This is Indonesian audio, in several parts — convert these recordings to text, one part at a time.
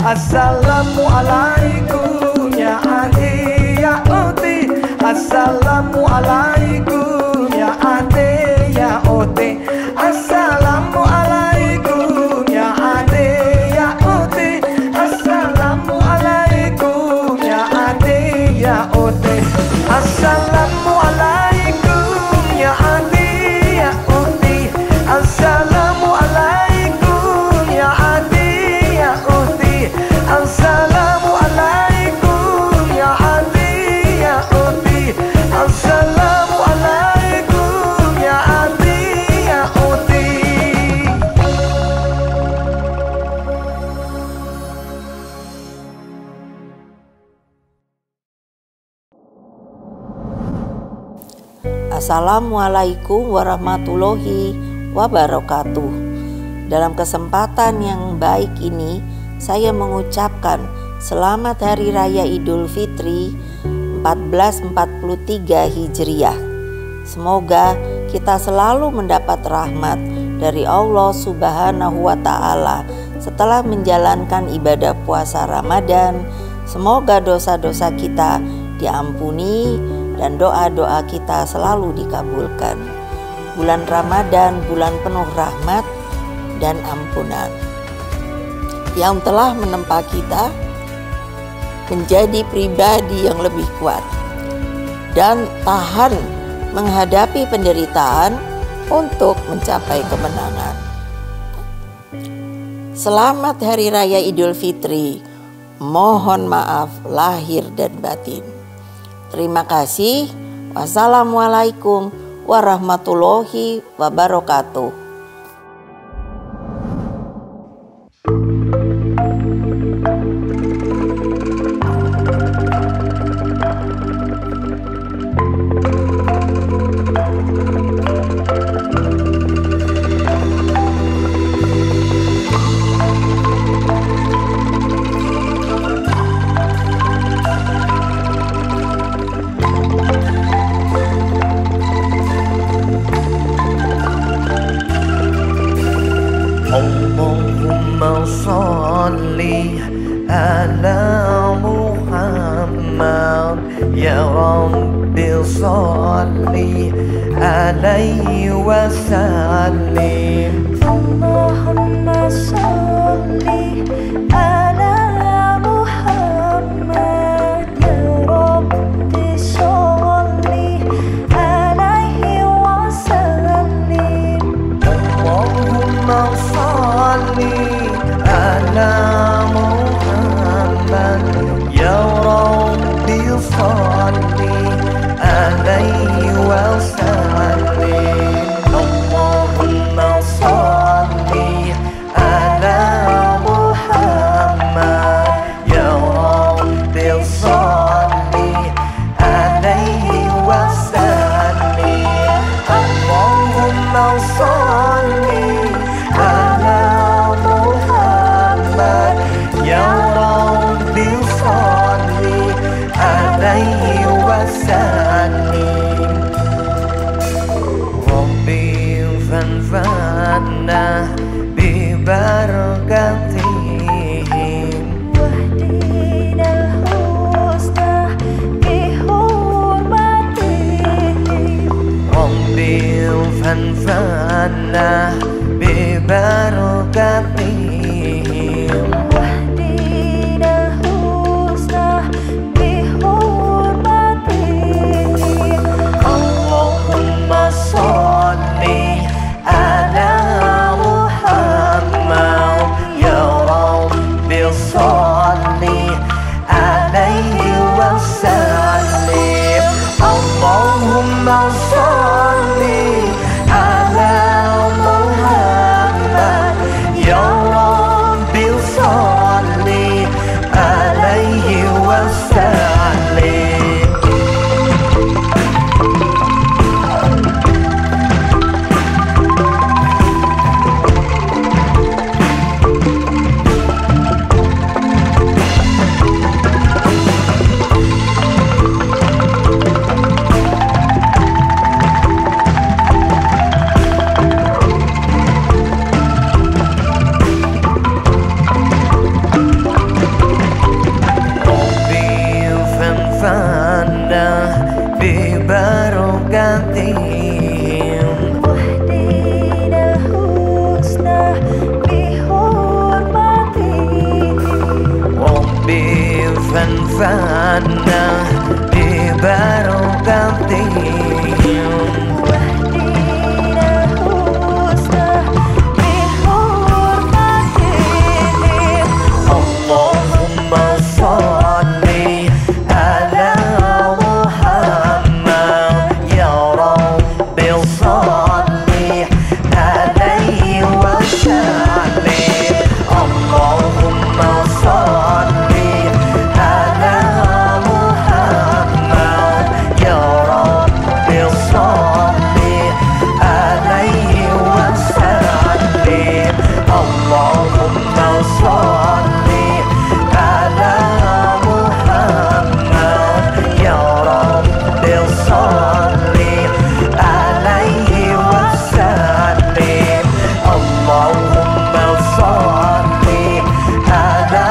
Assalamualaikum ya adi ya oti. Assalamualaikum ya adi ya oti. Assalamualaikum ya adi ya oti. Assalamualaikum ya adi ya oti. Assalamualaikum ya adi ya oti. Assalamualaikum ya adi ya oti. Assalamualaikum ya adi ya oti. Assalamualaikum ya adi ya oti. Assalamualaikum warahmatullahi wabarakatuh. Dalam kesempatan yang baik ini, saya mengucapkan Selamat Hari Raya Idul Fitri 1443 Hijriah. Semoga kita selalu mendapat rahmat dari Allah Subhanahu wa Ta'ala setelah menjalankan ibadah puasa Ramadan. Semoga dosa-dosa kita diampuni dan doa-doa kita selalu dikabulkan. Bulan Ramadan, bulan penuh rahmat dan ampunan yang telah menempa kita menjadi pribadi yang lebih kuat dan tahan menghadapi penderitaan untuk mencapai kemenangan. Selamat Hari Raya Idul Fitri. Mohon maaf lahir dan batin. Terima kasih. Wassalamualaikum warahmatullahi wabarakatuh. Allahumma salli ala Muhammad ya Rabbi salli alaihi wa sallim. Allahumma salli ala Muhammad ya Rabbi salli alaihi wa sallim. Allahumma salli ala Muhammad ya Rabbi salli alaihi wa sallim. Allahumma salli ala Muhammad ya Rabbi salli alaihi wa sallim. Allahumma salli ala Muhammad ya Rabbi salli alaihi wa sallim. Rabbi fanfa'na bi barakatihim Wahdina al-husna bi hurmatihim. Rabbi fanfa'na bi barakatihim Wahdina al-husna bi hurmatihim. Allahumma salli ala Muhammad ya Rabbi salli alaihi wa sallim. Allahumma salli ala Muhammad fana di barokatin واهدينا الحسنى بحرمتهم Allahumma salli ala Muhammad ya Rabbi salli alaihi wa sallim Allahumma salli ala Muhammad ya Rabbi salli alaihi wa sallim Allahumma salli ala Muhammad ya Rabbi salli alaihi wa sallim Allahumma salli ala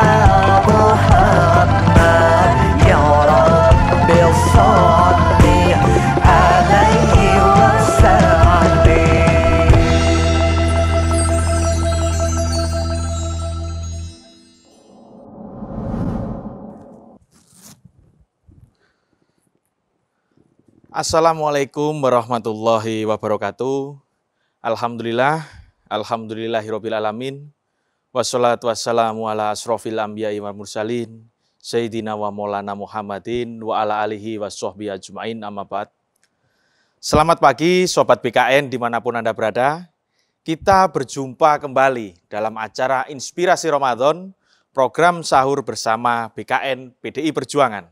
Muhammad ya Rabbi salli alaihi wa sallim. Assalamualaikum warahmatullahi wabarakatuh. Alhamdulillahirabbil alamin. Wassalatu wassalamu ala asrofil anbiya'i wal mursalin Sayyidina wa maulana Muhammadin wa ala alihi wassohbihi ajma'in amma ba'd. Selamat pagi Sobat BKN dimanapun Anda berada. Kita berjumpa kembali dalam acara Inspirasi Ramadan, program sahur bersama BKN PDI Perjuangan.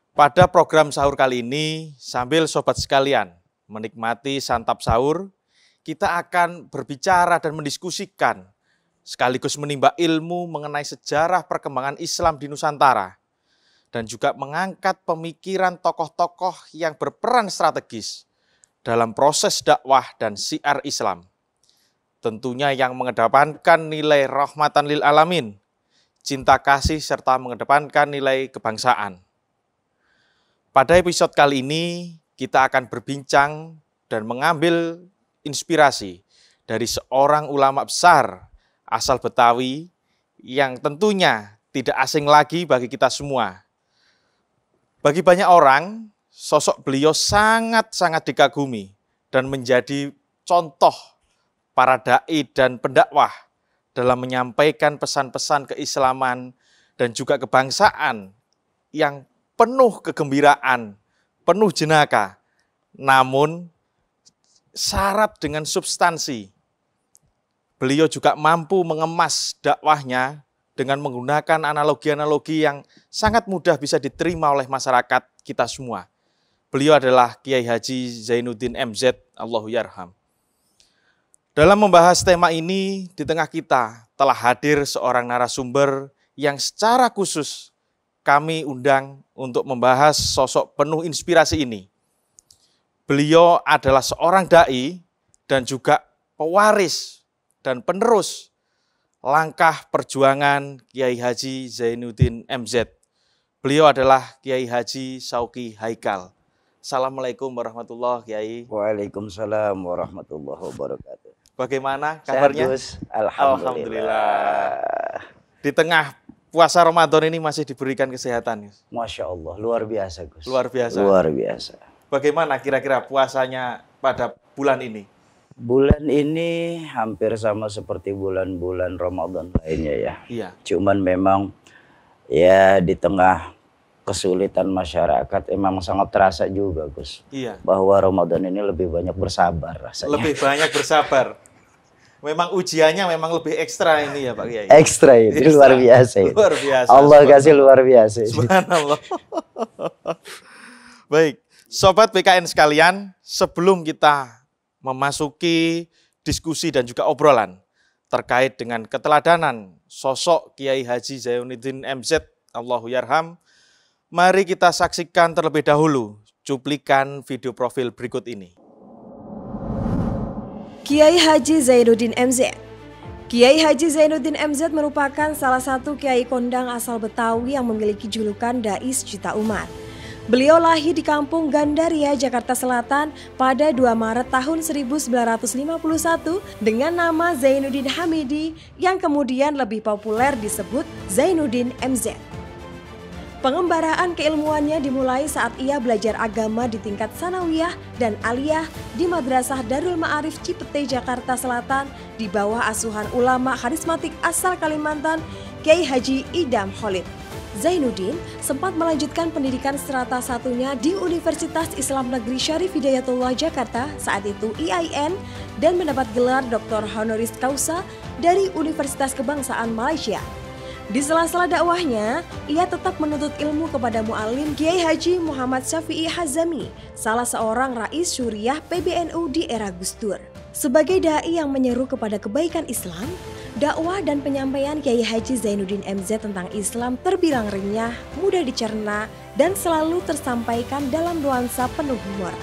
Pada program sahur kali ini, sambil sobat sekalian menikmati santap sahur, kita akan berbicara dan mendiskusikan, sekaligus menimba ilmu mengenai sejarah perkembangan Islam di Nusantara, dan juga mengangkat pemikiran tokoh-tokoh yang berperan strategis dalam proses dakwah dan syiar Islam. Tentunya yang mengedepankan nilai rahmatan lil alamin, cinta kasih, serta mengedepankan nilai kebangsaan. Pada episode kali ini, kita akan berbincang dan mengambil inspirasi dari seorang ulama besar asal Betawi yang tentunya tidak asing lagi bagi kita semua. Bagi banyak orang, sosok beliau sangat-sangat dikagumi dan menjadi contoh para da'i dan pendakwah dalam menyampaikan pesan-pesan keislaman dan juga kebangsaan yang penuh kegembiraan, penuh jenaka, namun syarat dengan substansi. Beliau juga mampu mengemas dakwahnya dengan menggunakan analogi-analogi yang sangat mudah bisa diterima oleh masyarakat kita semua. Beliau adalah Kiai Haji Zainuddin MZ, Allahu yarham. Dalam membahas tema ini, di tengah kita telah hadir seorang narasumber yang secara khusus kami undang untuk membahas sosok penuh inspirasi ini. Beliau adalah seorang da'i dan juga pewaris dan penerus langkah perjuangan Kiai Haji Zainuddin MZ. Beliau adalah Kiai Haji Sauki Haikal. Assalamualaikum warahmatullahi wabarakatuh, Kiai. Waalaikumsalam warahmatullahi wabarakatuh. Bagaimana kabarnya? Alhamdulillah. Di tengah puasa Ramadan ini masih diberikan kesehatan. Masya Allah, luar biasa Gus. Luar biasa. Luar biasa. Bagaimana kira-kira puasanya pada bulan ini? Bulan ini hampir sama seperti bulan-bulan Ramadan lainnya ya. Iya. Cuman memang ya di tengah kesulitan masyarakat emang sangat terasa juga Gus. Iya. Bahwa Ramadan ini lebih banyak bersabar rasanya. Lebih banyak bersabar. Memang ujiannya memang lebih ekstra ini ya Pak Kiai. Ekstra ini, Ekstra. luar biasa ini. Luar biasa. Allah kasih luar biasa ini. Subhanallah. Baik, Sobat BKN sekalian, sebelum kita memasuki diskusi dan juga obrolan terkait dengan keteladanan sosok Kiai Haji Zainuddin MZ, Allahu yarham, mari kita saksikan terlebih dahulu cuplikan video profil berikut ini. Kiai Haji Zainuddin MZ. Kiai Haji Zainuddin MZ merupakan salah satu kiai kondang asal Betawi yang memiliki julukan Dai Sejuta Umat. Beliau lahir di Kampung Gandaria, Jakarta Selatan pada 2 Maret tahun 1951 dengan nama Zainuddin Hamidi yang kemudian lebih populer disebut Zainuddin MZ. Pengembaraan keilmuannya dimulai saat ia belajar agama di tingkat sanawiyah dan aliyah di Madrasah Darul Ma'arif Cipete, Jakarta Selatan di bawah asuhan ulama karismatik asal Kalimantan, Kiai Haji Idam Khalid. Zainuddin sempat melanjutkan pendidikan strata satunya di Universitas Islam Negeri Syarif Hidayatullah Jakarta, saat itu IAIN, dan mendapat gelar Dr. Honoris Causa dari Universitas Kebangsaan Malaysia. Di sela-sela dakwahnya, ia tetap menuntut ilmu kepada mu'alim Kiai Haji Muhammad Syafi'i Hazami, salah seorang rais syuriah PBNU di era Gus Dur. Sebagai dai yang menyeru kepada kebaikan Islam, dakwah dan penyampaian Kiai Haji Zainuddin MZ tentang Islam terbilang renyah, mudah dicerna, dan selalu tersampaikan dalam nuansa penuh humor.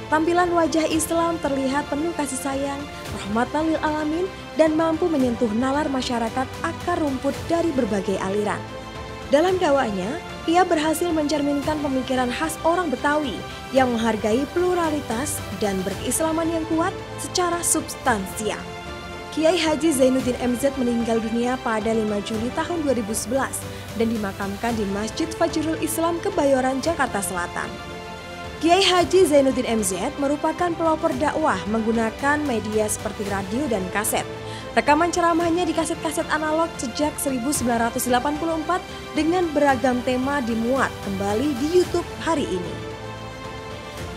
Tampilan wajah Islam terlihat penuh kasih sayang, rahmatan lil alamin, dan mampu menyentuh nalar masyarakat akar rumput dari berbagai aliran. Dalam dakwahnya, ia berhasil mencerminkan pemikiran khas orang Betawi yang menghargai pluralitas dan berkeislaman yang kuat secara substansial. Kiai Haji Zainuddin MZ meninggal dunia pada 5 Juli tahun 2011 dan dimakamkan di Masjid Fajrul Islam Kebayoran, Jakarta Selatan. Kiai Haji Zainuddin MZ merupakan pelopor dakwah menggunakan media seperti radio dan kaset. Rekaman ceramahnya di kaset-kaset analog sejak 1984 dengan beragam tema dimuat kembali di YouTube hari ini.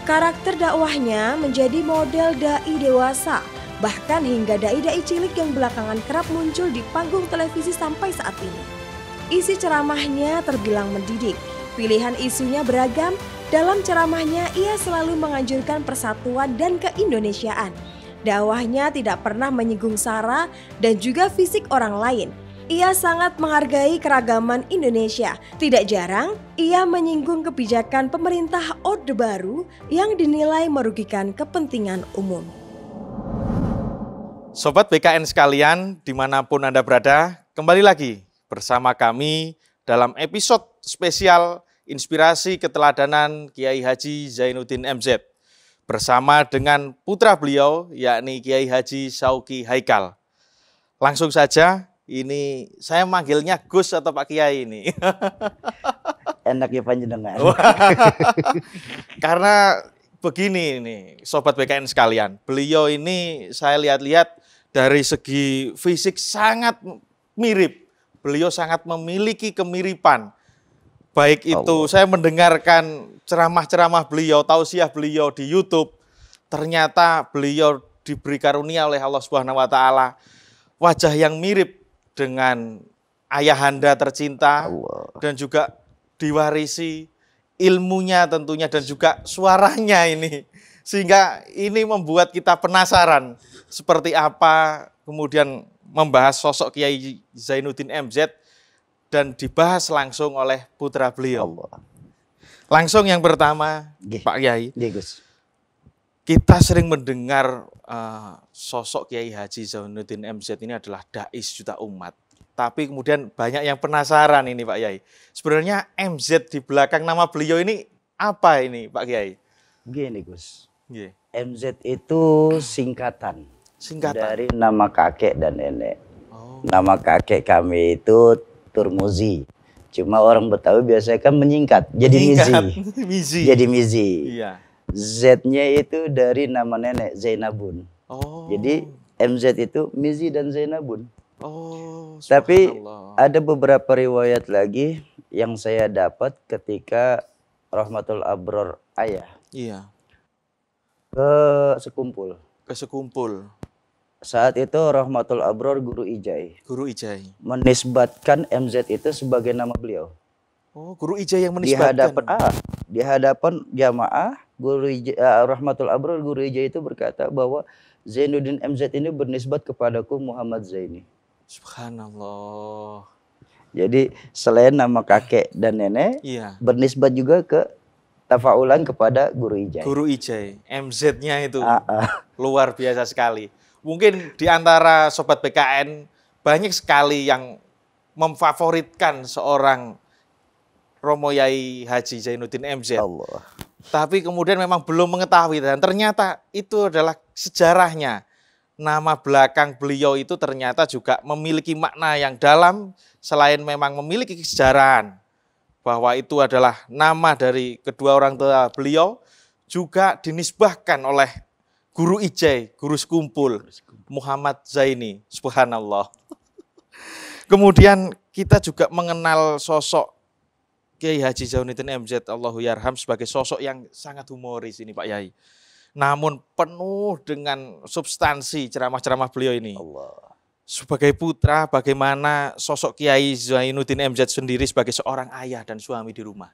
Karakter dakwahnya menjadi model dai dewasa, bahkan hingga dai-dai cilik yang belakangan kerap muncul di panggung televisi sampai saat ini. Isi ceramahnya terbilang mendidik, pilihan isunya beragam. Dalam ceramahnya, ia selalu menganjurkan persatuan dan keindonesiaan. Dakwahnya tidak pernah menyinggung sara dan juga fisik orang lain. Ia sangat menghargai keragaman Indonesia. Tidak jarang, ia menyinggung kebijakan pemerintah Orde Baru yang dinilai merugikan kepentingan umum. Sobat BKN sekalian, dimanapun Anda berada, kembali lagi bersama kami dalam episode spesial Inspirasi Keteladanan Kiai Haji Zainuddin MZ bersama dengan putra beliau, yakni Kiai Haji Syauqi Haikal. Langsung saja, ini saya manggilnya Gus atau Pak Kiai ini. Enak ya panjenengan. Karena begini nih, Sobat BKN sekalian, beliau ini saya lihat-lihat dari segi fisik sangat mirip. Beliau sangat memiliki kemiripan. Baik itu saya mendengarkan ceramah-ceramah beliau, tausiah beliau di YouTube, ternyata beliau diberi karunia oleh Allah Subhanahu wa taala wajah yang mirip dengan ayahanda tercinta dan juga diwarisi ilmunya tentunya dan juga suaranya ini. Sehingga ini membuat kita penasaran seperti apa kemudian membahas sosok Kiai Zainuddin MZ dan dibahas langsung oleh putra beliau. Langsung yang pertama, Pak Kiai, kita sering mendengar sosok Kiai Haji Zainuddin MZ ini adalah dais juta umat. Tapi kemudian banyak yang penasaran ini Pak Kiai. Sebenarnya MZ di belakang nama beliau ini apa ini Pak Kiai? Gini Gus, MZ itu singkatan dari nama kakek dan nenek. Nama kakek kami itu Turmuzi. Cuma orang Betawi biasanya kan menyingkat jadi Mizi. Jadi Mizi. Iya. Z-nya itu dari nama nenek Zainabun. Jadi MZ itu Mizi dan Zainabun. Tapi ada beberapa riwayat lagi yang saya dapat ketika Rahmatul Abror ayah. Iya. Ke sekumpul. Saat itu Rahmatul Abror Guru Ijai. Menisbatkan MZ itu sebagai nama beliau. Guru Ijai yang menisbatkan. Di hadapan jamaah, Rahmatul Abror Guru Ijai itu berkata bahwa Zainuddin MZ ini bernisbat kepadaku Muhammad Zaini. Subhanallah. Jadi selain nama kakek dan nenek, bernisbat juga ke tafaulan kepada Guru Ijai. Guru Ijai, MZ-nya itu luar biasa sekali. Mungkin di antara Sobat BKN banyak sekali yang memfavoritkan seorang Romo Yai Haji Zainuddin MZ. Tapi kemudian memang belum mengetahui dan ternyata itu adalah sejarahnya. Nama belakang beliau itu ternyata juga memiliki makna yang dalam selain memang memiliki kesejarahan. bahwa itu adalah nama dari kedua orang tua beliau, juga dinisbahkan oleh guru ijai, guru sekumpul, Muhammad Zaini, subhanallah. Kemudian kita juga mengenal sosok Kiai Haji Zainuddin MZ Allahu Yarham sebagai sosok yang sangat humoris ini Pak Yai. Namun penuh dengan substansi ceramah-ceramah beliau ini. Allah. Sebagai putra, bagaimana sosok Kiai Zainuddin MZ sendiri sebagai seorang ayah dan suami di rumah?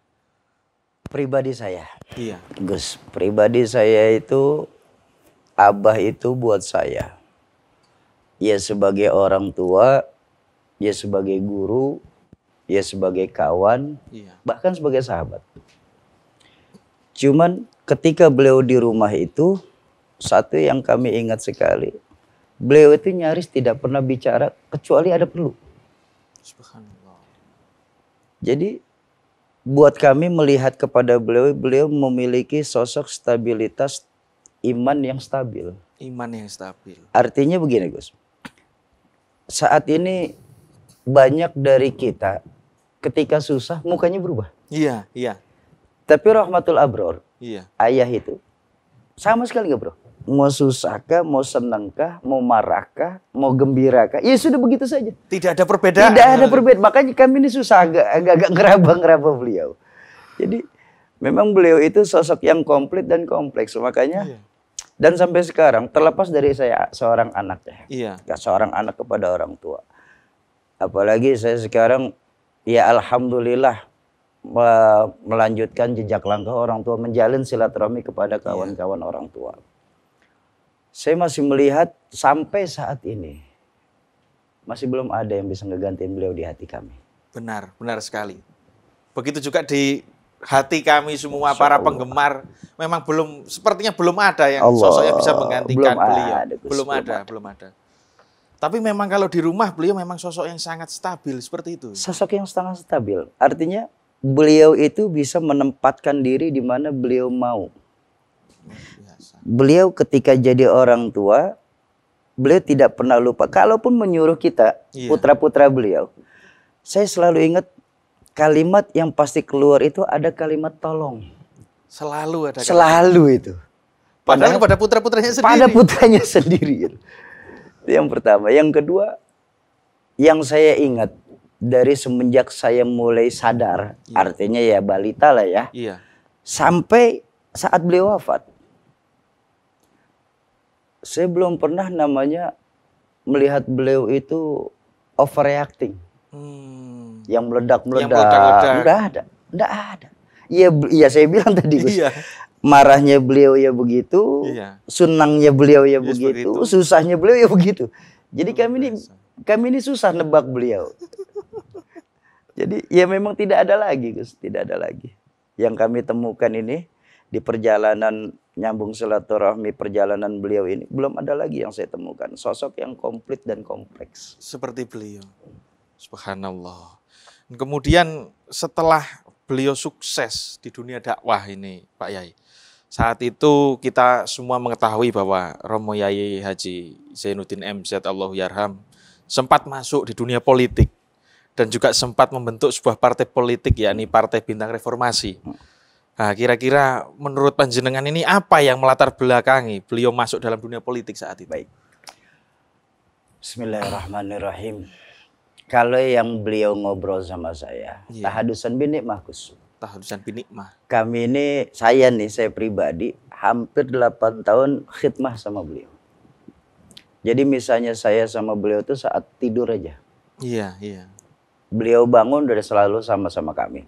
Pribadi saya. Iya. Gus, pribadi saya itu, abah itu buat saya. Ya sebagai orang tua, ya sebagai guru, ya sebagai kawan, Iya. bahkan sebagai sahabat. Cuman ketika beliau di rumah itu, satu yang kami ingat sekali, beliau itu nyaris tidak pernah bicara kecuali ada perlu. Subhanallah. Jadi buat kami melihat kepada beliau, beliau memiliki sosok stabilitas iman yang stabil. Iman yang stabil. Artinya begini Gus, saat ini banyak dari kita ketika susah mukanya berubah. Iya, iya, Tapi rahmatul abror, iya. ayah itu sama sekali nggak bro. Mau susahkah, mau senangkah, mau marahkah, mau gembirakah, ya sudah begitu saja. Tidak ada perbedaan. Tidak ada perbedaan. Makanya kami ini susah agak ngeraba-ngeraba beliau. Jadi memang beliau itu sosok yang komplit dan kompleks. Makanya Iya. dan sampai sekarang terlepas dari saya seorang anak ya. Iya. Seorang anak kepada orang tua. Apalagi saya sekarang ya alhamdulillah melanjutkan jejak langkah orang tua, menjalin silaturahmi kepada kawan-kawan orang tua. Saya masih melihat sampai saat ini masih belum ada yang bisa ngegantiin beliau di hati kami. Benar, benar sekali. Begitu juga di hati kami semua para penggemar, memang sepertinya belum ada yang sosoknya bisa menggantikan beliau. Belum ada. Tapi memang kalau di rumah beliau memang sosok yang sangat stabil seperti itu. Sosok yang sangat stabil. Artinya beliau itu bisa menempatkan diri di mana beliau mau. Biasa. Beliau ketika jadi orang tua, beliau tidak pernah lupa. Kalaupun menyuruh kita, putra-putra beliau, saya selalu ingat kalimat yang pasti keluar itu ada kalimat tolong. Selalu ada. Selalu itu. Padahal pada putra-putranya sendiri. Pada putranya sendiri. Itu yang pertama. Yang kedua, yang saya ingat dari semenjak saya mulai sadar, artinya ya balita lah ya, sampai saat beliau wafat, saya belum pernah namanya melihat beliau itu overreacting, yang meledak-meledak, enggak ada. Iya saya bilang tadi Gus. Marahnya beliau ya begitu, senangnya beliau ya begitu, susahnya beliau ya begitu. Jadi kami ini susah nebak beliau. Jadi ya memang tidak ada lagi Gus, tidak ada lagi. Yang kami temukan ini di perjalanan nyambung silaturahmi perjalanan beliau ini, belum ada lagi yang saya temukan sosok yang komplit dan kompleks seperti beliau. Subhanallah. Kemudian setelah beliau sukses di dunia dakwah ini Pak Yai, saat itu kita semua mengetahui bahwa Romo Yai Haji Zainuddin MZ Allahu Yarham sempat masuk di dunia politik dan juga sempat membentuk sebuah partai politik, yakni Partai Bintang Reformasi. Nah, kira-kira menurut panjenengan ini apa yang melatar belakangi beliau masuk dalam dunia politik saat itu? Baik. Bismillahirrahmanirrahim. Kalau yang beliau ngobrol sama saya, tahadusan bin nikmah Gus. Tahadusan bin nikmah. Kami ini, saya pribadi, hampir 8 tahun khidmah sama beliau. Jadi misalnya saya sama beliau itu saat tidur aja. Iya. Beliau bangun dari selalu sama-sama kami.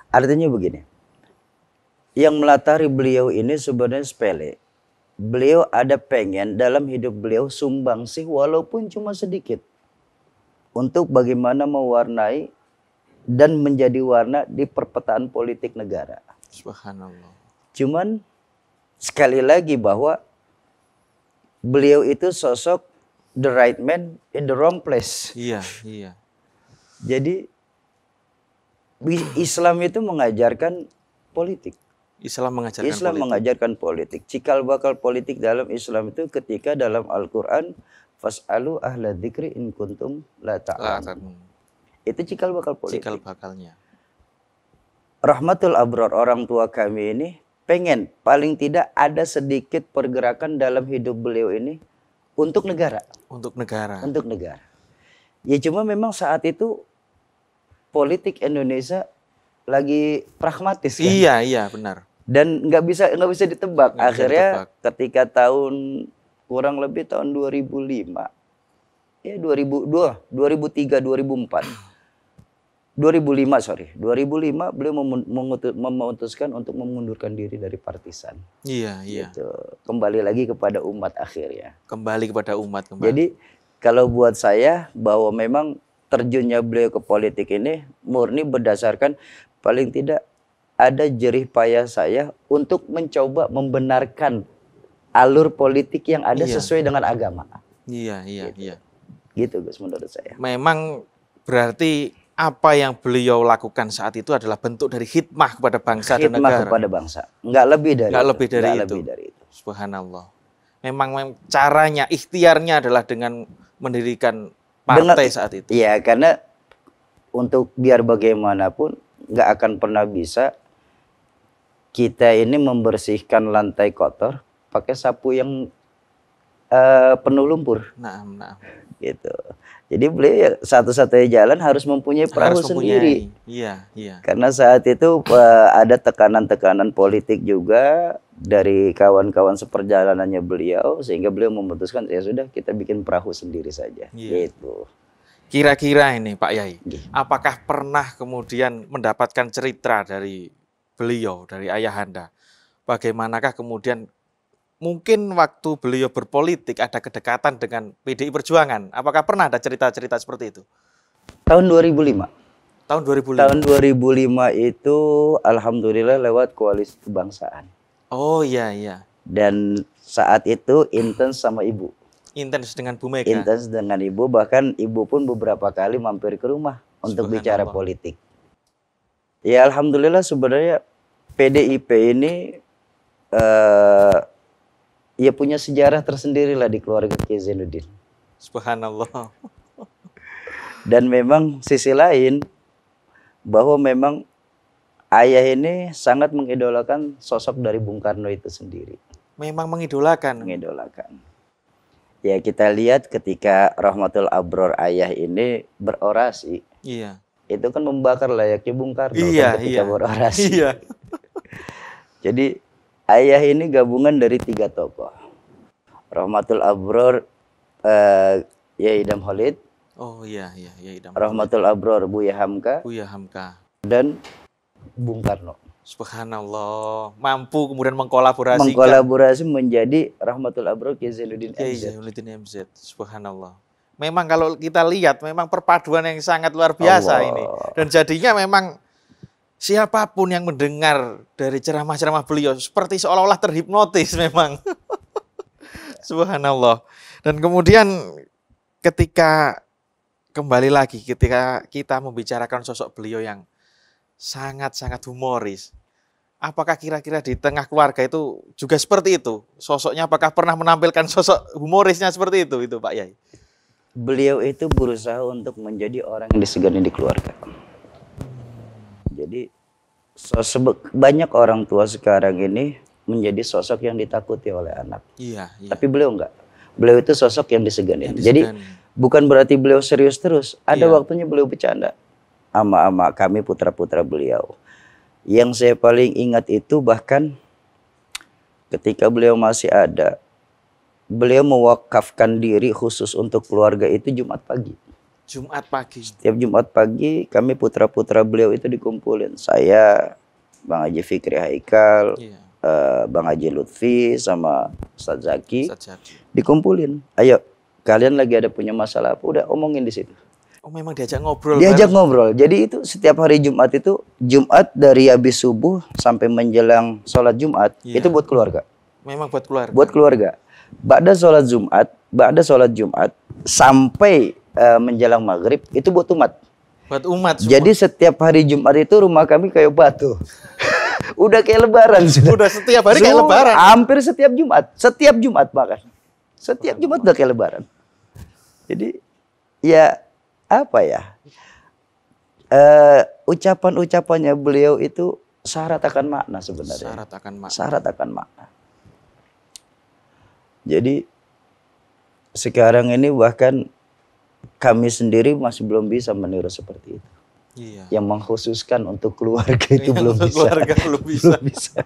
Artinya begini, yang melatari beliau ini sebenarnya sepele. Beliau ada pengen dalam hidup beliau sumbangsih walaupun cuma sedikit, untuk bagaimana mewarnai dan menjadi warna di perpetaan politik negara. Subhanallah. Cuman sekali lagi bahwa beliau itu sosok the right man in the wrong place. Iya. Jadi Islam itu mengajarkan politik. Islam mengajarkan politik. Cikal bakal politik dalam Islam itu ketika dalam Al-Quran, fas'alu ahla dzikri in kuntum la ta'lamun. Itu cikal bakal politik. Cikal bakalnya. Rahmatul Abror, orang tua kami ini pengen paling tidak ada sedikit pergerakan dalam hidup beliau ini untuk negara. Untuk negara. Untuk negara. Ya cuma memang saat itu politik Indonesia lagi pragmatis kan. Iya, iya benar. Dan nggak bisa ditebak. Nggak bisa Akhirnya ditebak. ketika tahun kurang lebih tahun 2005, ya 2003, 2004. 2005 beliau memutuskan untuk mengundurkan diri dari partisan. Iya, iya. Gitu. Kembali lagi kepada umat akhirnya. Kembali kepada umat kembali. Jadi kalau buat saya bahwa memang terjunnya beliau ke politik ini murni berdasarkan paling tidak ada jerih payah saya untuk mencoba membenarkan alur politik yang ada Iya. sesuai dengan agama. Iya, iya, Gitu. iya. Gitu Gus menurut saya. Memang berarti apa yang beliau lakukan saat itu adalah bentuk dari hikmah kepada bangsa dan Khidmah negara. kepada bangsa. Nggak lebih dari Nggak itu. lebih dari Nggak itu. lebih dari itu. Subhanallah. Memang caranya, ikhtiarnya adalah dengan mendirikan partai saat itu. Iya, karena untuk biar bagaimanapun nggak akan pernah bisa kita ini membersihkan lantai kotor pakai sapu yang penuh lumpur. Nah, nah. Gitu. Jadi beliau ya satu-satunya jalan harus mempunyai perahu Harus sendiri. mempunyai. Iya, iya. Karena saat itu ada tekanan-tekanan politik juga dari kawan-kawan seperjalanannya beliau sehingga beliau memutuskan ya sudah kita bikin perahu sendiri saja. Iya. Gitu. Kira-kira ini Pak Yai, Iya. apakah pernah kemudian mendapatkan cerita dari beliau, dari ayahanda? Bagaimanakah kemudian mungkin waktu beliau berpolitik ada kedekatan dengan PDI Perjuangan? Apakah pernah ada cerita-cerita seperti itu? Tahun 2005. Tahun 2005? Tahun 2005 itu alhamdulillah lewat koalisi kebangsaan. Oh iya, iya. Dan saat itu intens sama ibu. Intens dengan Bu Mega? Intens dengan ibu, bahkan ibu pun beberapa kali mampir ke rumah untuk bicara Subhanallah. politik. Ya alhamdulillah sebenarnya PDIP ini ya punya sejarah tersendiri lah di keluarga Kiai Zainuddin. Subhanallah. Dan memang sisi lain bahwa memang ayah ini sangat mengidolakan sosok dari Bung Karno itu sendiri. Memang mengidolakan. Mengidolakan. Ya kita lihat ketika Rahmatul Abror ayah ini berorasi, Iya. itu kan membakar layaknya Bung Karno Iya, kan ketika iya. berorasi. Iya. Jadi ayah ini gabungan dari 3 tokoh. Rahmatul Abror Yai Idham Khalid, Oh iya, iya, iya. Idam. Rahmatul Abror Buya Hamka, Buya Hamka. dan Bung Karno. Subhanallah. Mampu kemudian mengkolaborasikan. Mengkolaborasi menjadi Rahmatul Abror Kiai Zainuddin Kiai MZ. Zainuddin MZ. Subhanallah. Memang kalau kita lihat memang perpaduan yang sangat luar biasa Allah. ini. Dan jadinya memang siapapun yang mendengar dari ceramah-ceramah beliau seperti seolah-olah terhipnotis memang. Subhanallah. Dan kemudian ketika kembali lagi ketika kita membicarakan sosok beliau yang sangat-sangat humoris. Apakah kira-kira di tengah keluarga itu juga seperti itu? Sosoknya apakah pernah menampilkan sosok humorisnya seperti itu Pak Yai? Beliau itu berusaha untuk menjadi orang yang disegani di keluarga. Jadi banyak orang tua sekarang ini menjadi sosok yang ditakuti oleh anak. Iya, iya. Tapi beliau enggak. Beliau itu sosok yang disegani. Yang Jadi disegani. bukan berarti beliau serius terus. Ada Iya. waktunya beliau bercanda. Ama-ama kami putra-putra beliau. Yang saya paling ingat itu bahkan ketika beliau masih ada, beliau mewakafkan diri khusus untuk keluarga itu Jumat pagi. Jumat pagi. Setiap Jumat pagi kami putra-putra beliau itu dikumpulin. Saya, Bang Haji Fikri Haikal, Iya. Bang Haji Lutfi sama Ustadz Zaki Ustadz Zaki. dikumpulin. Ayo, kalian lagi ada punya masalah apa? Udah omongin di situ. Oh memang diajak ngobrol. Diajak bareng. ngobrol. Jadi itu setiap hari Jumat itu Jumat dari habis subuh sampai menjelang sholat Jumat Iya. itu buat keluarga. Memang buat keluarga. Buat keluarga. Ba'da sholat Jumat sampai menjelang maghrib itu buat umat. Buat umat semua. Jadi setiap hari Jumat itu rumah kami kayak batu. Udah kayak lebaran sudah. Udah setiap hari kayak Sudah, lebaran. Hampir setiap Jumat. Setiap Jumat bahkan. Setiap Jumat udah kayak lebaran. Jadi ya apa ya? ucapan-ucapannya beliau itu syarat akan makna sebenarnya. Syarat akan makna. Syarat akan makna. Jadi sekarang ini bahkan kami sendiri masih belum bisa meniru seperti itu. Iya. Yang mengkhususkan untuk keluarga itu belum Untuk bisa. keluarga belum bisa. Belum bisa.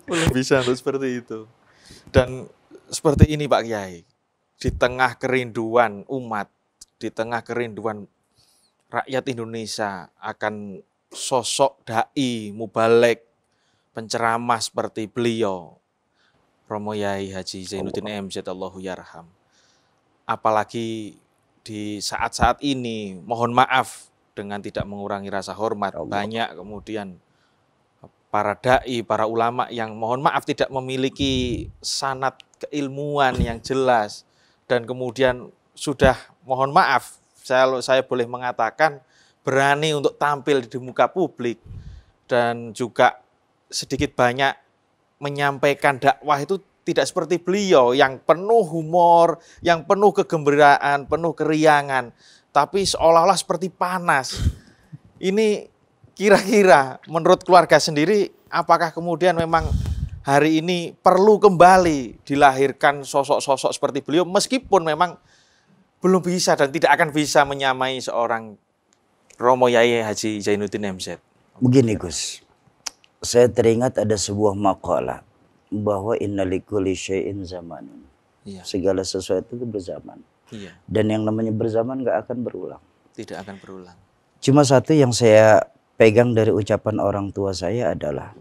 Belum bisa untuk seperti itu. Dan seperti ini Pak Kiai, di tengah kerinduan umat, di tengah kerinduan rakyat Indonesia akan sosok dai, mubalek, penceramah seperti beliau, Romo Yai Haji Zainuddin MZ Allahu Yarham. Apalagi di saat-saat ini, mohon maaf dengan tidak mengurangi rasa hormat, banyak kemudian para dai, para ulama yang mohon maaf tidak memiliki sanad keilmuan yang jelas, dan kemudian sudah mohon maaf, saya boleh mengatakan berani untuk tampil di muka publik dan juga sedikit banyak menyampaikan dakwah itu tidak seperti beliau yang penuh humor, yang penuh kegembiraan, penuh keriangan, tapi seolah-olah seperti panas. Ini kira-kira menurut keluarga sendiri, apakah kemudian memang hari ini perlu kembali dilahirkan sosok-sosok seperti beliau, meskipun memang belum bisa dan tidak akan bisa menyamai seorang Romo Yai Haji Zainuddin MZ? Begini Gus, saya teringat ada sebuah makalah bahwa innalikulli syai'in zamanun. Iya. Segala sesuatu itu berzaman. Iya. Dan yang namanya berzaman gak akan berulang. Tidak akan berulang. Cuma satu yang saya pegang dari ucapan orang tua saya adalah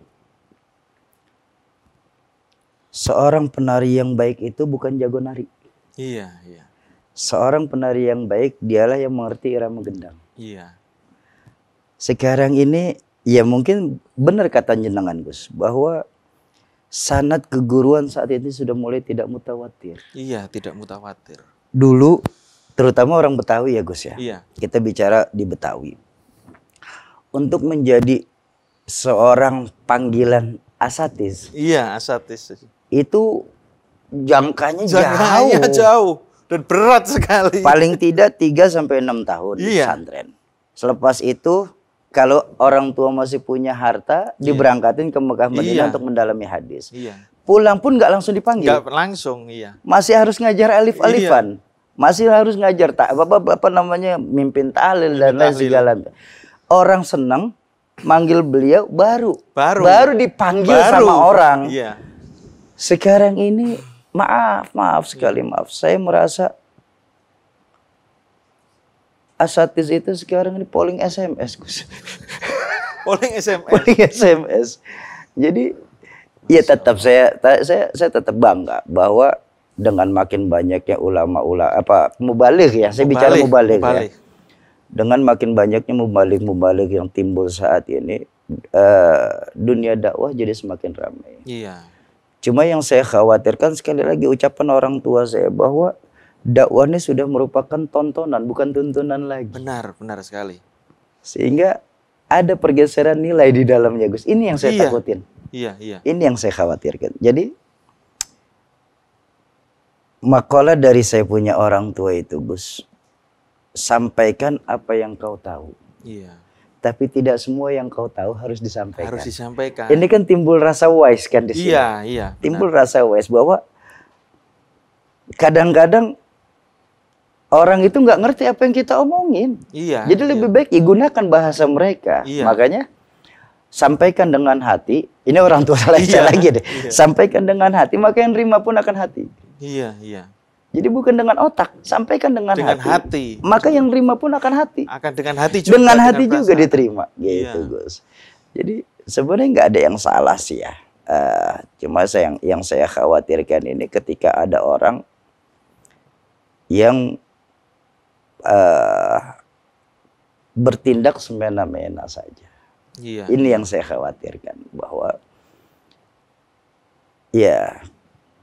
seorang penari yang baik itu bukan jago nari. Iya, iya. Seorang penari yang baik dialah yang mengerti irama gendang. Iya. Sekarang ini ya mungkin benar kata jenengan Gus, bahwa sanad keguruan saat ini sudah mulai tidak mutawatir. Iya, tidak mutawatir. Dulu terutama orang Betawi ya Gus ya. Iya. Kita bicara di Betawi. Untuk menjadi seorang panggilan asatis. Iya, asatis. Itu jangkanya jauh dan berat sekali. Paling tidak 3 sampai 6 tahun di Iya. pesantren. Selepas itu kalau orang tua masih punya harta, diberangkatin ke Mekah Madinah untuk mendalami hadis. Iya. Pulang pun nggak langsung dipanggil. Nggak langsung, iya. Masih harus ngajar alif-alifan. Masih harus ngajar apa namanya, mimpin tahlil dan lain segala. Orang senang manggil beliau baru dipanggil sama orang. Iya. Sekarang ini maaf sekali, maaf. Saya merasa asatis itu sekarang ini polling SMS, Gus. Polling SMS. Polling SMS. Jadi ya tetap saya tetap bangga bahwa dengan makin banyaknya ulama-ulama mubaligh ya, saya bicara mubaligh ya. Dengan makin banyaknya mubaligh yang timbul saat ini, dunia dakwah jadi semakin ramai. Iya. Cuma yang saya khawatirkan sekali lagi ucapan orang tua saya bahwa dakwah ini sudah merupakan tontonan bukan tuntunan lagi. Benar sekali. Sehingga ada pergeseran nilai di dalamnya Gus. Ini yang saya takutin. Iya. Ini yang saya khawatirkan. Jadi makalah dari saya punya orang tua itu Gus, sampaikan apa yang kau tahu. Iya. Tapi tidak semua yang kau tahu harus disampaikan. Harus disampaikan. Ini kan timbul rasa wise kan di sini. Iya. Timbul rasa wise bahwa kadang-kadang orang itu nggak ngerti apa yang kita omongin. Iya. Jadi lebih baik gunakan bahasa mereka. Iya. Makanya sampaikan dengan hati. Ini orang tua saya lagi deh. Iya. Sampaikan dengan hati, maka yang terima pun akan hati. Iya. Jadi bukan dengan otak, sampaikan dengan hati. Maka yang terima pun akan hati. Akan dengan hati juga. Dengan hati juga perasaan diterima, gitu Gus. Jadi sebenarnya nggak ada yang salah sih ya. Cuma yang saya khawatirkan ini ketika ada orang yang bertindak semena-mena saja. Iya. Ini yang saya khawatirkan bahwa ya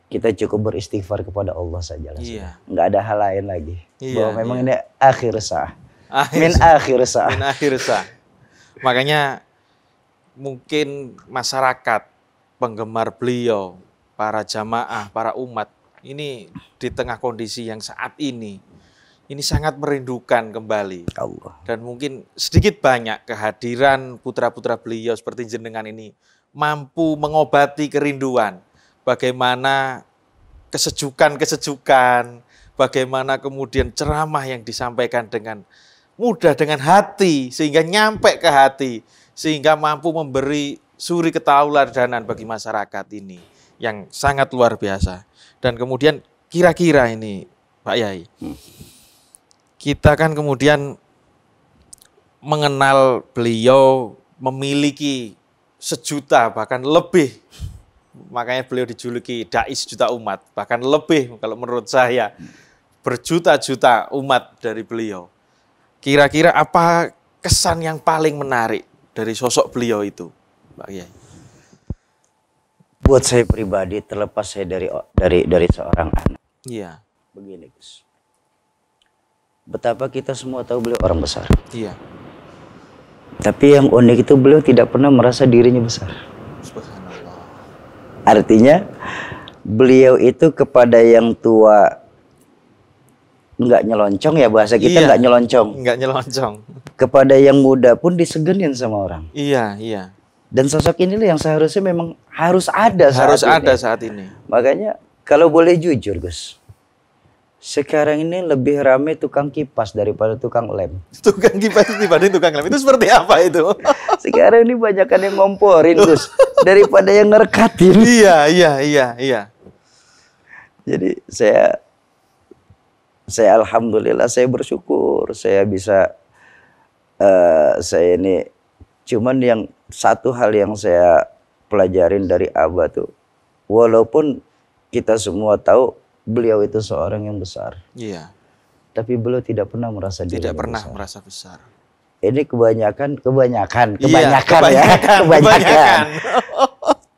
kita cukup beristighfar kepada Allah saja lah. Iya. Nggak ada hal lain lagi. Bahwa memang ini akhir sah. Min akhir sah. Makanya mungkin masyarakat, penggemar beliau, para jamaah, para umat, ini di tengah kondisi yang saat ini, ini sangat merindukan kembali. Allah. Dan mungkin sedikit banyak kehadiran putra-putra beliau seperti jenengan ini mampu mengobati kerinduan. Bagaimana kesejukan-kesejukan, bagaimana kemudian ceramah yang disampaikan dengan mudah, dengan hati, sehingga nyampe ke hati, sehingga mampu memberi suri ketauladanan bagi masyarakat ini yang sangat luar biasa. Dan kemudian kira-kira ini Pak Yai, kita kan kemudian mengenal beliau memiliki sejuta bahkan lebih, makanya beliau dijuluki dai sejuta umat, bahkan lebih kalau menurut saya berjuta-juta umat dari beliau. Kira-kira apa kesan yang paling menarik dari sosok beliau itu, Pak Yai? Buat saya pribadi, terlepas saya dari seorang anak. Iya. Begini, Gus. Betapa kita semua tahu beliau orang besar. Iya. Tapi yang unik itu beliau tidak pernah merasa dirinya besar. Subhanallah. Artinya beliau itu kepada yang tua nggak nyelonconng, ya bahasa kita, nggak nyelonconng. Nggak nyeloncong. Kepada yang muda pun disegenin sama orang. Iya, iya. Dan sosok inilah yang seharusnya memang harus ada saat ini. Makanya kalau boleh jujur, Gus, sekarang ini lebih ramai tukang kipas daripada tukang lem. Tukang kipas dibanding tukang lem itu seperti apa itu? Sekarang ini banyakan yang ngomporin, Gus, daripada yang ngerekatin. Iya. Jadi saya alhamdulillah, saya bersyukur saya bisa saya ini, cuman yang satu hal yang saya pelajarin dari Abah tuh, walaupun kita semua tahu beliau itu seorang yang besar. Iya. Tapi beliau tidak pernah merasa dirinya Tidak pernah besar. merasa besar. Ini kebanyakan Iya, kebanyakan.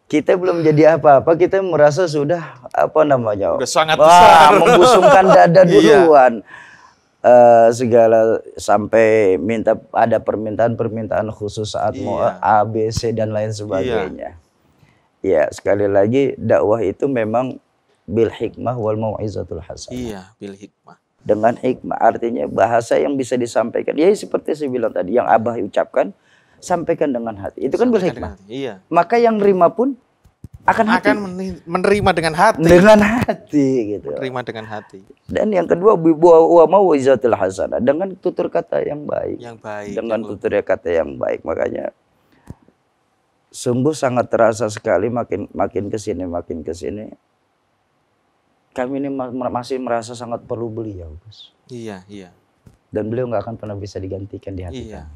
Kita belum jadi apa-apa, kita merasa sudah Udah sangat besar. Membusungkan dada duluan. Segala sampai ada permintaan khusus saat mau A, B, C dan lain sebagainya. Ya, sekali lagi dakwah itu memang bil hikmah wal mau'izatul hasanah. Iya, bil hikmah. Dengan hikmah artinya bahasa yang bisa disampaikan. Ya seperti saya bilang tadi, yang Abah ucapkan, sampaikan dengan hati. Itu kan bil hikmah. Iya. Maka yang nerima pun akan menerima dengan hati. Dengan hati gitu. Menerima dengan hati. Dan yang kedua, wa mau'izatul hasanah, dengan tutur kata yang baik. Yang baik. Dengan tutur kata yang baik. Makanya sungguh sangat terasa sekali makin kesini. Kami ini masih merasa sangat perlu beliau, Gus. Iya. Dan beliau nggak akan pernah bisa digantikan di hati kami.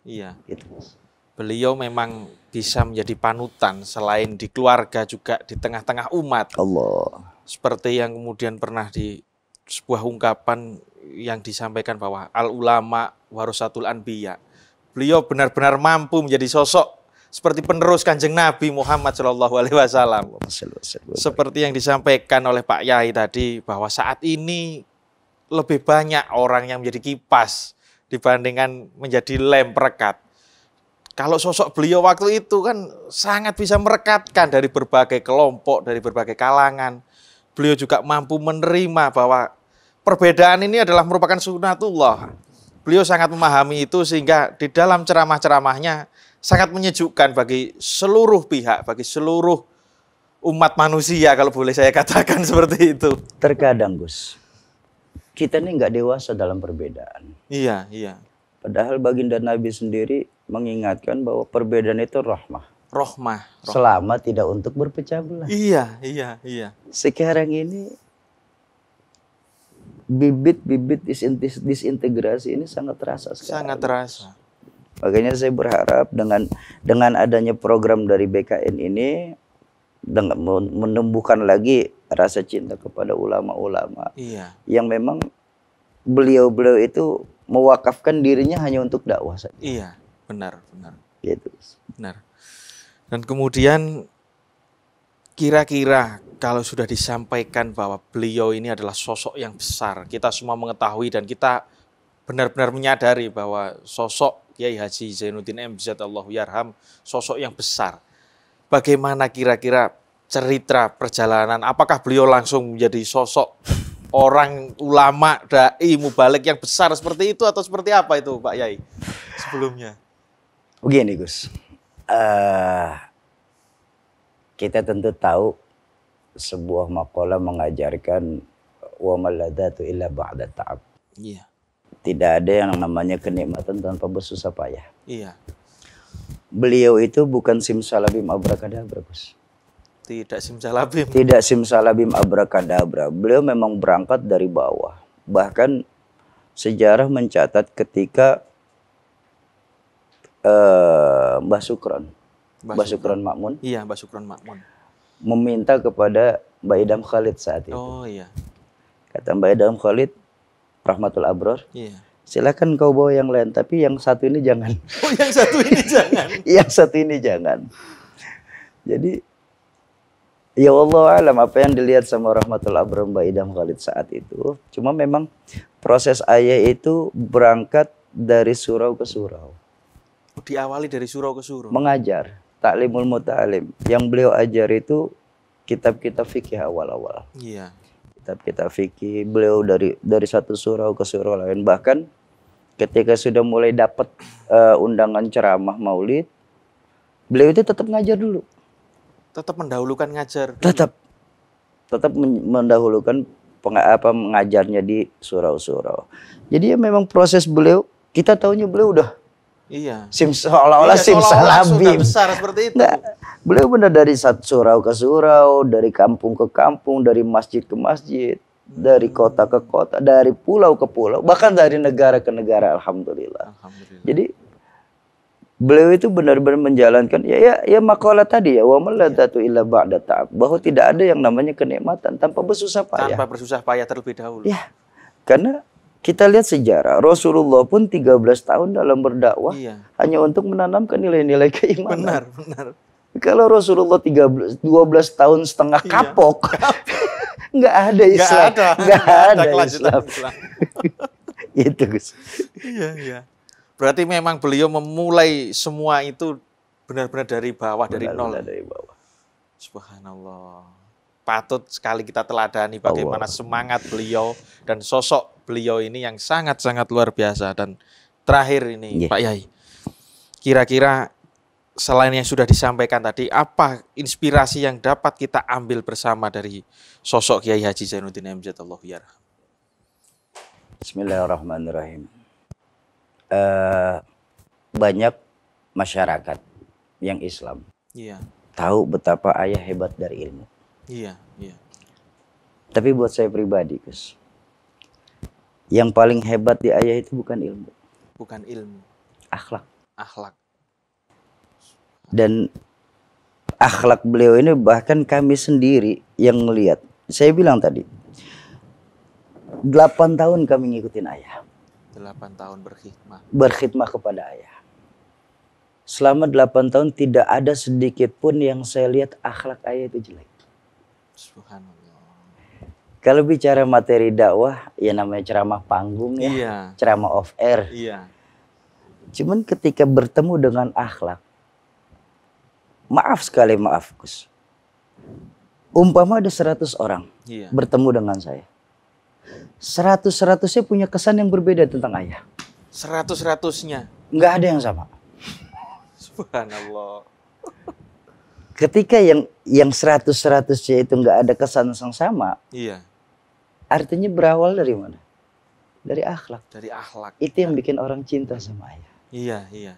Iya. Gitu, Gus. Beliau memang bisa menjadi panutan selain di keluarga juga di tengah-tengah umat. Allah. Seperti yang kemudian pernah di sebuah ungkapan yang disampaikan bahwa al-ulama warasatul anbiya. Beliau benar-benar mampu menjadi sosok seperti penerus Kanjeng Nabi Muhammad SAW. Seperti yang disampaikan oleh Pak Yai tadi, bahwa saat ini lebih banyak orang yang menjadi kipas dibandingkan menjadi lem perekat. Kalau sosok beliau waktu itu kan sangat bisa merekatkan dari berbagai kelompok, dari berbagai kalangan. Beliau juga mampu menerima bahwa perbedaan ini adalah merupakan sunatullah. Beliau sangat memahami itu sehingga di dalam ceramah-ceramahnya sangat menyejukkan bagi seluruh pihak, bagi seluruh umat manusia kalau boleh saya katakan seperti itu. Terkadang, Gus, kita ini nggak dewasa dalam perbedaan. Iya. Padahal baginda Nabi sendiri mengingatkan bahwa perbedaan itu rahmah. Rahmah. Selama tidak untuk berpecah belah. Iya. Sekarang ini bibit-bibit disintegrasi ini sangat terasa sekali. Sangat terasa. Makanya saya berharap dengan adanya program dari BKN ini, dengan menumbuhkan lagi rasa cinta kepada ulama-ulama. Iya. Yang memang beliau-beliau itu mewakafkan dirinya hanya untuk dakwah saja. Iya, benar. Gitu. Benar. Dan kemudian kira-kira kalau sudah disampaikan bahwa beliau ini adalah sosok yang besar, kita semua mengetahui dan kita benar-benar menyadari bahwa sosok Kiai Haji Zainuddin MZ Allahu Yarham sosok yang besar. Bagaimana kira-kira cerita perjalanan? Apakah beliau langsung menjadi sosok orang ulama, dai, mubalik yang besar seperti itu atau seperti apa itu Pak Yai sebelumnya? Begini Gus, kita tentu tahu sebuah maqalah mengajarkan wa maladzatu illa ba'da ta'ab. Iya. Tidak ada yang namanya kenikmatan tanpa bersusah payah. Iya. Beliau itu bukan simsalabim abrakadabra, Gus. Tidak simsalabim. Tidak simsalabim abrakadabra. Beliau memang berangkat dari bawah. Bahkan sejarah mencatat ketika Mbah Sukron Makmun. Iya, Mbah Sukron Makmun. Meminta kepada Mbak Idham Khalid saat itu. Oh iya. Kata Mbak Idham Khalid, Rahmatul Abror, Iya. silakan kau bawa yang lain, tapi yang satu ini jangan. Oh, yang satu ini jangan. Yang satu ini jangan. Jadi, ya Allah alam apa yang dilihat sama Rahmatul Abror Mbak Idham Khalid saat itu. Cuma memang proses ayah itu berangkat dari surau ke surau. Diawali dari surau ke surau. Mengajar, taklimul muta'alim. Yang beliau ajar itu kitab-kitab fikih awal-awal. Iya. Kitab-kitab fikih, beliau dari satu surau ke surau lain. Bahkan ketika sudah mulai dapat undangan ceramah maulid, beliau itu tetap ngajar dulu. Tetap mendahulukan ngajar. Tetap mendahulukan mengajarnya di surau-surau. Jadi ya memang proses beliau, kita tahunya beliau udah Iya. seolah-olah simsalabim. Besar seperti itu. Nggak, beliau benar dari satu surau ke surau, dari kampung ke kampung, dari masjid ke masjid, dari kota ke kota, dari pulau ke pulau, bahkan dari negara ke negara. Alhamdulillah. Alhamdulillah. Jadi beliau itu benar-benar menjalankan ya makalah tadi ya, wa maladzatu illa ba'da ta'ab, bahwa tidak ada yang namanya kenikmatan tanpa bersusah payah. Tanpa bersusah payah terlebih dahulu. Ya. Karena kita lihat sejarah, Rasulullah pun 13 tahun dalam berdakwah hanya untuk menanamkan nilai-nilai keimanan. Benar. Kalau Rasulullah 12 tahun setengah kapok, nggak ada Islam. Nggak ada Islam. Itu Gus. Iya. Berarti memang beliau memulai semua itu benar-benar dari bawah, dari nol. Dari bawah. Subhanallah. Patut sekali kita teladani bagaimana semangat beliau dan sosok beliau ini yang sangat-sangat luar biasa. Dan terakhir ini Pak Yai, kira-kira selain yang sudah disampaikan tadi, apa inspirasi yang dapat kita ambil bersama dari sosok Kiai Haji Zainuddin MZ Allahu yarham? Bismillahirrahmanirrahim. Banyak masyarakat yang Islam tahu betapa ayah hebat dari ilmu. Iya. Tapi buat saya pribadi, Gus, yang paling hebat di ayah itu bukan ilmu. Bukan ilmu. Akhlak. Dan akhlak beliau ini bahkan kami sendiri yang melihat. Saya bilang tadi, 8 tahun kami ngikutin ayah. 8 tahun berkhidmah. Berkhidmah kepada ayah. Selama 8 tahun tidak ada sedikit pun yang saya lihat akhlak ayah itu jelek. Subhanallah. Kalau bicara materi dakwah, ya namanya ceramah panggung ya. Ceramah off air. Iya. Cuman ketika bertemu dengan akhlak, maaf Gus. Umpama ada 100 orang bertemu dengan saya. 100-100-nya punya kesan yang berbeda tentang ayah. 100-100-nya? Nggak ada yang sama. Subhanallah. Ketika yang 100-100-nya itu nggak ada kesan yang sama. Artinya berawal dari mana? Dari akhlak. Dari akhlak. Itu yang bikin orang cinta sama ayah. Iya.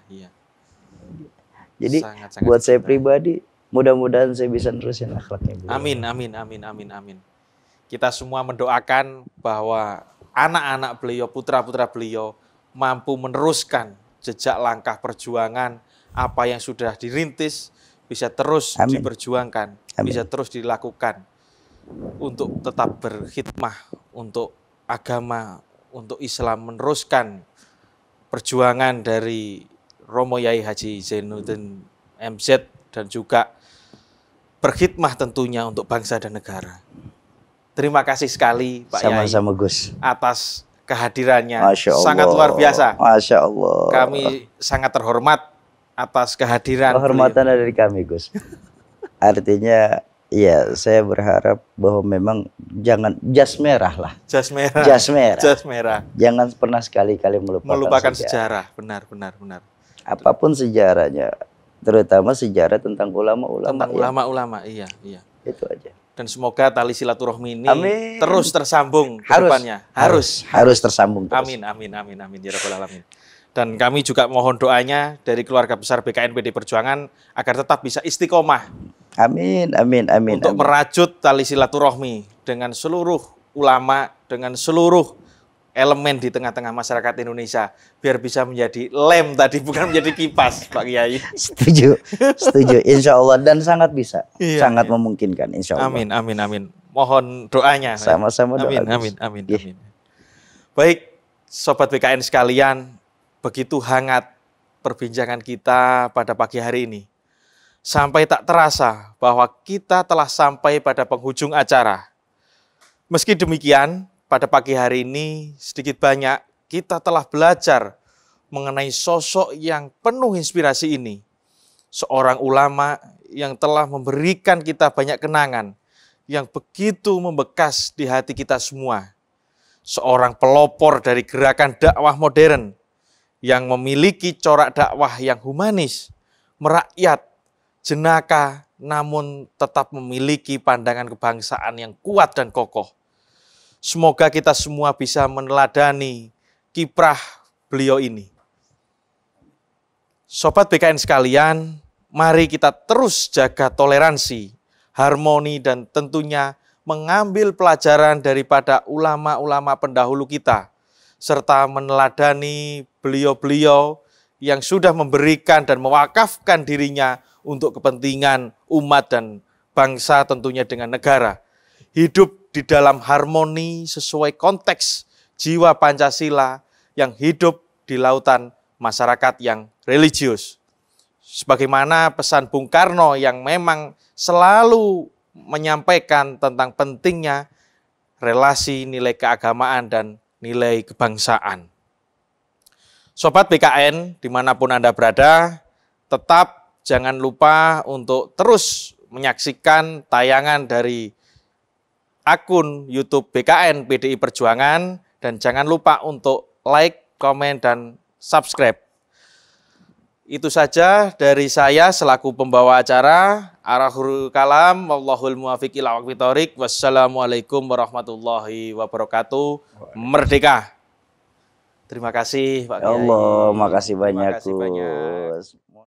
Jadi sangat buat saya cinta. pribadi, mudah-mudahan saya bisa nerusin akhlaknya beliau. Amin. Kita semua mendoakan bahwa anak-anak beliau, putra-putra beliau mampu meneruskan jejak langkah perjuangan apa yang sudah dirintis, bisa terus diperjuangkan, bisa terus dilakukan untuk tetap berkhidmah untuk agama, untuk Islam, meneruskan perjuangan dari Romo Yai Haji Zainuddin MZ dan juga berkhidmah tentunya untuk bangsa dan negara. Terima kasih sekali Pak Yai. Sama-sama Gus. Atas kehadirannya. Masya Allah. Sangat luar biasa. Masya Allah. Kami sangat terhormat atas kehadiran kehormatan beliau. dari kami Gus. Artinya Iya, saya berharap bahwa memang jangan jas merah lah. Jas merah. Jas merah. Jas merah. Jangan pernah sekali-kali melupakan sejarah. Benar. Apapun sejarahnya, terutama sejarah tentang ulama-ulama. Tentang ulama-ulama, iya. Itu aja. Dan semoga tali silaturahmi ini terus tersambung ke depannya. Harus tersambung terus. Amin ya rabbal alamin. Dan kami juga mohon doanya dari keluarga besar BKN PD Perjuangan agar tetap bisa istiqomah. Amin. Untuk merajut tali silaturahmi dengan seluruh ulama, dengan seluruh elemen di tengah-tengah masyarakat Indonesia, biar bisa menjadi lem tadi, bukan menjadi kipas, Pak Kiai. Setuju. Insya Allah, dan sangat bisa, sangat memungkinkan, insya Allah. Amin. Mohon doanya. Sama-sama doa. Amin. Baik, sobat BKN sekalian, begitu hangat perbincangan kita pada pagi hari ini. Sampai tak terasa bahwa kita telah sampai pada penghujung acara. Meski demikian, pada pagi hari ini sedikit banyak kita telah belajar mengenai sosok yang penuh inspirasi ini. Seorang ulama yang telah memberikan kita banyak kenangan yang begitu membekas di hati kita semua. Seorang pelopor dari gerakan dakwah modern yang memiliki corak dakwah yang humanis, merakyat, jenaka, namun tetap memiliki pandangan kebangsaan yang kuat dan kokoh. Semoga kita semua bisa meneladani kiprah beliau ini. Sobat BKN sekalian, mari kita terus jaga toleransi, harmoni, dan tentunya mengambil pelajaran daripada ulama-ulama pendahulu kita, serta meneladani beliau-beliau yang sudah memberikan dan mewakafkan dirinya untuk kepentingan umat dan bangsa, tentunya dengan negara. Hidup di dalam harmoni sesuai konteks jiwa Pancasila yang hidup di lautan masyarakat yang religius. Sebagaimana pesan Bung Karno yang memang selalu menyampaikan tentang pentingnya relasi nilai keagamaan dan nilai kebangsaan. Sobat BKN, dimanapun Anda berada, tetap jangan lupa untuk terus menyaksikan tayangan dari akun YouTube BKN PDI Perjuangan, dan jangan lupa untuk like, komen, dan subscribe. Itu saja dari saya selaku pembawa acara. Arahul kalam, wallahul muwafiq ila aqwamit thoriq. Wassalamualaikum warahmatullahi wabarakatuh. Merdeka. Terima kasih Pak Kiai. Allah, makasih banyak. Terima kasih banyak.